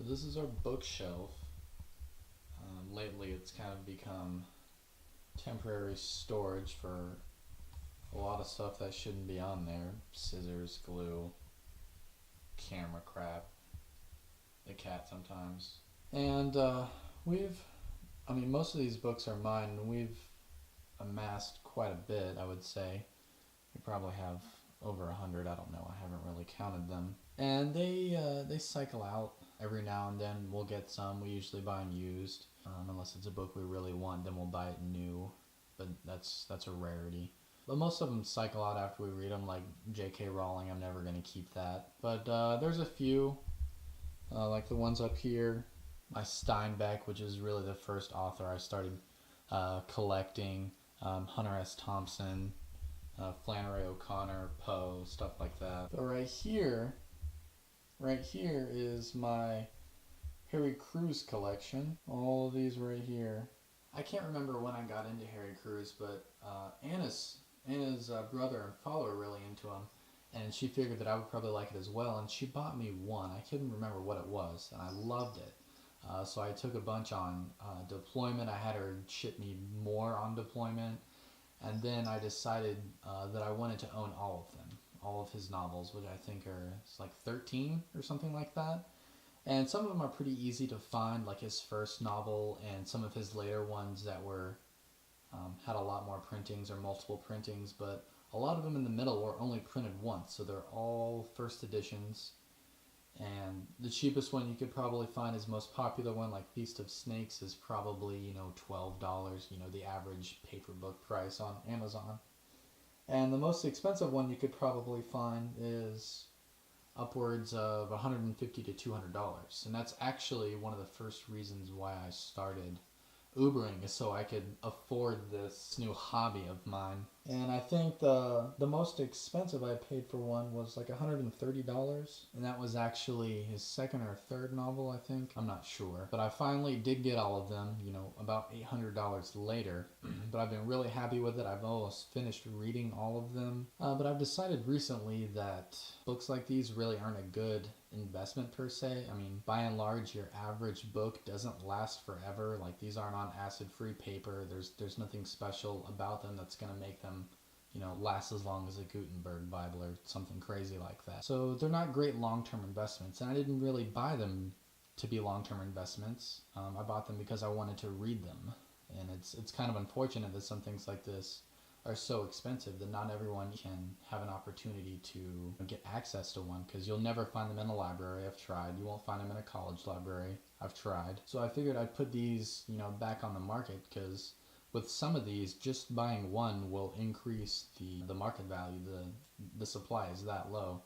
So this is our bookshelf. Lately it's kind of become temporary storage for a lot of stuff that shouldn't be on there. Scissors, glue, camera crap, the cat sometimes. And most of these books are mine, and we've amassed quite a bit, I would say. We probably have over 100, I don't know, I haven't really counted them. And they cycle out every now and then. We'll get some, we usually buy them used. Unless it's a book we really want, then we'll buy it new, but that's a rarity. But most of them cycle out after we read them, like J.K. Rowling. I'm never going to keep that. But there's a few, like the ones up here. My Steinbeck, which is really the first author I started collecting. Hunter S. Thompson, Flannery O'Connor, Poe, stuff like that. But right here is my Harry Crews collection. All of these right here. I can't remember when I got into Harry Crews, but Anna's brother and father were really into him, and she figured that I would probably like it as well, and she bought me one. I couldn't remember what it was, and I loved it. So I took a bunch on deployment. I had her ship me more on deployment, and then I decided that I wanted to own all of them, all of his novels, which I think are like 13 or something like that. And some of them are pretty easy to find, like his first novel and some of his later ones that were had a lot more printings or multiple printings, but a lot of them in the middle were only printed once, so they're all first editions. And the cheapest one you could probably find, his most popular one, like Feast of Snakes, is probably, $12, the average paper book price on Amazon. And the most expensive one you could probably find is upwards of $150 to $200. And that's actually one of the first reasons why I started Ubering, is so I could afford this new hobby of mine. And I think the most expensive I paid for one was like $130, and that was actually his second or third novel, I think. I'm not sure. But I finally did get all of them, about $800 later. But I've been really happy with it. I've almost finished reading all of them. But I've decided recently that books like these really aren't a good investment per se. I mean, by and large, your average book doesn't last forever. Like, these aren't on acid-free paper. There's nothing special about them that's going to make them last as long as a Gutenberg Bible or something crazy like that. So they're not great long-term investments, and I didn't really buy them to be long-term investments. I bought them because I wanted to read them, and it's kind of unfortunate that some things like this are so expensive that not everyone can have an opportunity to get access to one, because you'll never find them in a library. I've tried. You won't find them in a college library. I've tried. So I figured I'd put these, back on the market, because with some of these, just buying one will increase the market value. The supply is that low.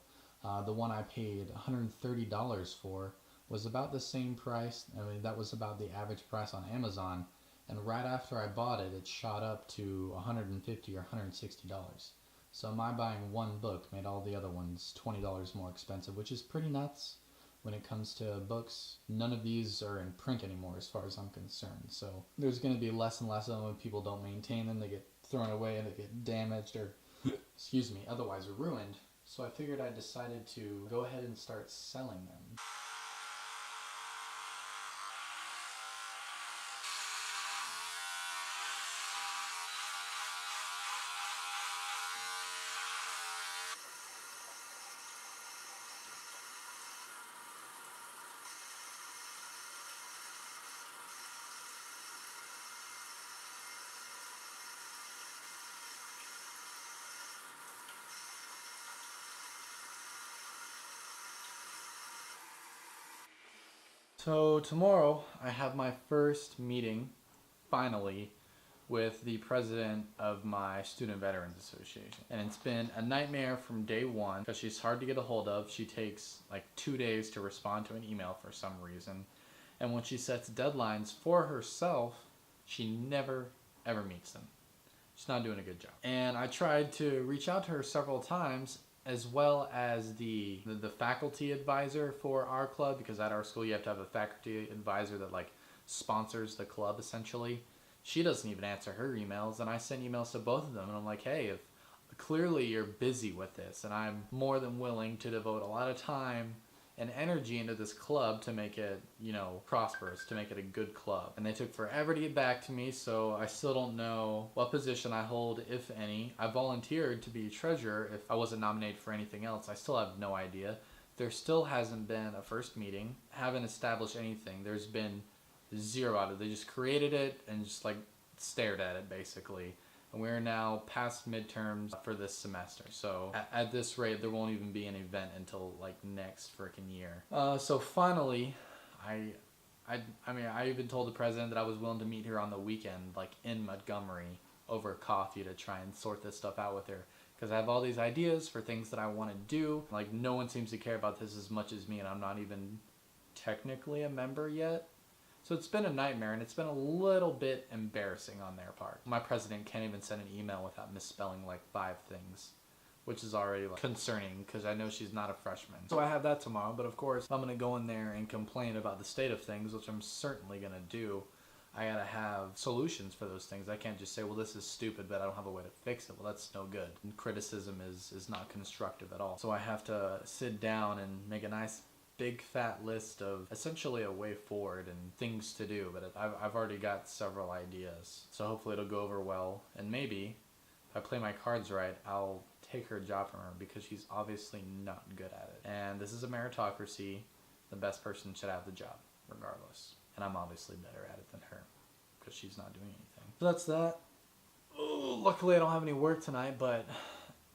The one I paid $130 for was about the same price. I mean, that was about the average price on Amazon. And right after I bought it, it shot up to $150 or $160. So my buying one book made all the other ones $20 more expensive, which is pretty nuts when it comes to books. None of these are in print anymore as far as I'm concerned. So there's going to be less and less of them when people don't maintain them. They get thrown away and they get damaged or, otherwise ruined. So I figured I decided to go ahead and start selling them. So tomorrow I have my first meeting, finally, with the president of my Student Veterans Association. And it's been a nightmare from day one, because she's hard to get a hold of. She takes like 2 days to respond to an email for some reason. And when she sets deadlines for herself, she never ever meets them. She's not doing a good job. And I tried to reach out to her several times, as well as the faculty advisor for our club, because at our school you have to have a faculty advisor that like sponsors the club essentially. She doesn't even answer her emails, and I send emails to both of them, and I'm like, hey, if clearly you're busy with this, and I'm more than willing to devote a lot of time and energy into this club to make it, prosperous, to make it a good club. And they took forever to get back to me, so I still don't know what position I hold, if any. I volunteered to be treasurer if I wasn't nominated for anything else. I still have no idea. There still hasn't been a first meeting, haven't established anything. There's been zero out of it. They just created it and just stared at it basically. And we're now past midterms for this semester. So at this rate, there won't even be an event until next freaking year. So finally, I even told the president that I was willing to meet her on the weekend, in Montgomery, over coffee to try and sort this stuff out with her. Because I have all these ideas for things that I want to do. No one seems to care about this as much as me, and I'm not even technically a member yet. So it's been a nightmare, and it's been a little bit embarrassing on their part. My president can't even send an email without misspelling 5 things, which is already concerning because I know she's not a freshman. So I have that tomorrow, but of course, if I'm going to go in there and complain about the state of things, which I'm certainly going to do, I gotta have solutions for those things. I can't just say, well, this is stupid, but I don't have a way to fix it. Well, that's no good. And criticism is not constructive at all. So I have to sit down and make a nice big fat list of essentially a way forward and things to do. But I've already got several ideas. So hopefully it'll go over well. And maybe if I play my cards right, I'll take her job from her because she's obviously not good at it. And this is a meritocracy. The best person should have the job regardless. And I'm obviously better at it than her because she's not doing anything. So that's that. Oh, luckily I don't have any work tonight, but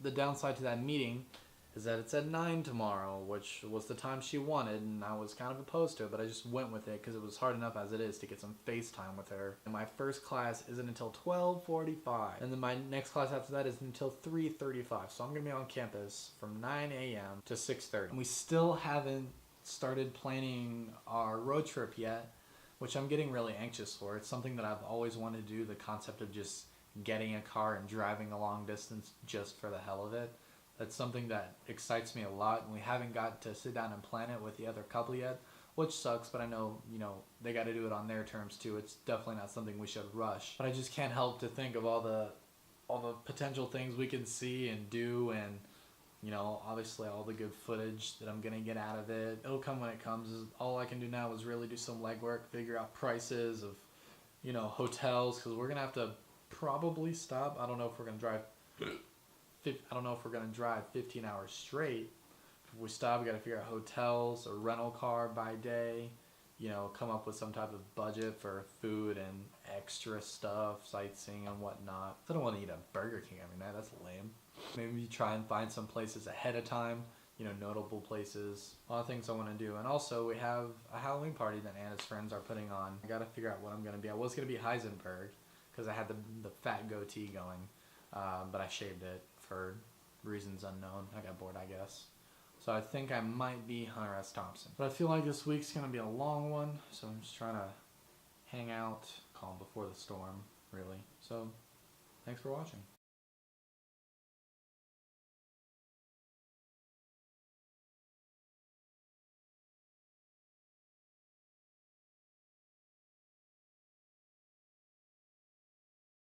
the downside to that meeting is that it's at 9 tomorrow, which was the time she wanted, and I was kind of opposed to it, but I just went with it because it was hard enough as it is to get some FaceTime with her. And my first class isn't until 12:45, and then my next class after that is until 3:35. So I'm going to be on campus from 9 a.m. to 6:30. And we still haven't started planning our road trip yet, which I'm getting really anxious for. It's something that I've always wanted to do, the concept of just getting a car and driving a long distance just for the hell of it. That's something that excites me a lot, and we haven't got to sit down and plan it with the other couple yet, which sucks, but I know, they got to do it on their terms too. It's definitely not something we should rush. But I just can't help to think of all the potential things we can see and do, and obviously all the good footage that I'm going to get out of it. It'll come when it comes. All I can do now is really do some legwork, figure out prices of, hotels, because we're going to have to probably stop. I don't know if we're going to drive 15 hours straight. If we stop, we got to figure out hotels, a rental car by day, come up with some type of budget for food and extra stuff, sightseeing and whatnot. I don't want to eat a Burger King every night. That's lame. Maybe try and find some places ahead of time, notable places. A lot of things I want to do. And also, we have a Halloween party that Anna's friends are putting on. I got to figure out what I'm going to be. I was going to be Heisenberg because I had the fat goatee going, but I shaved it for reasons unknown. I got bored, I guess. So I think I might be Hunter S. Thompson. But I feel like this week's going to be a long one, so I'm just trying to hang out, calm before the storm, really. So, thanks for watching.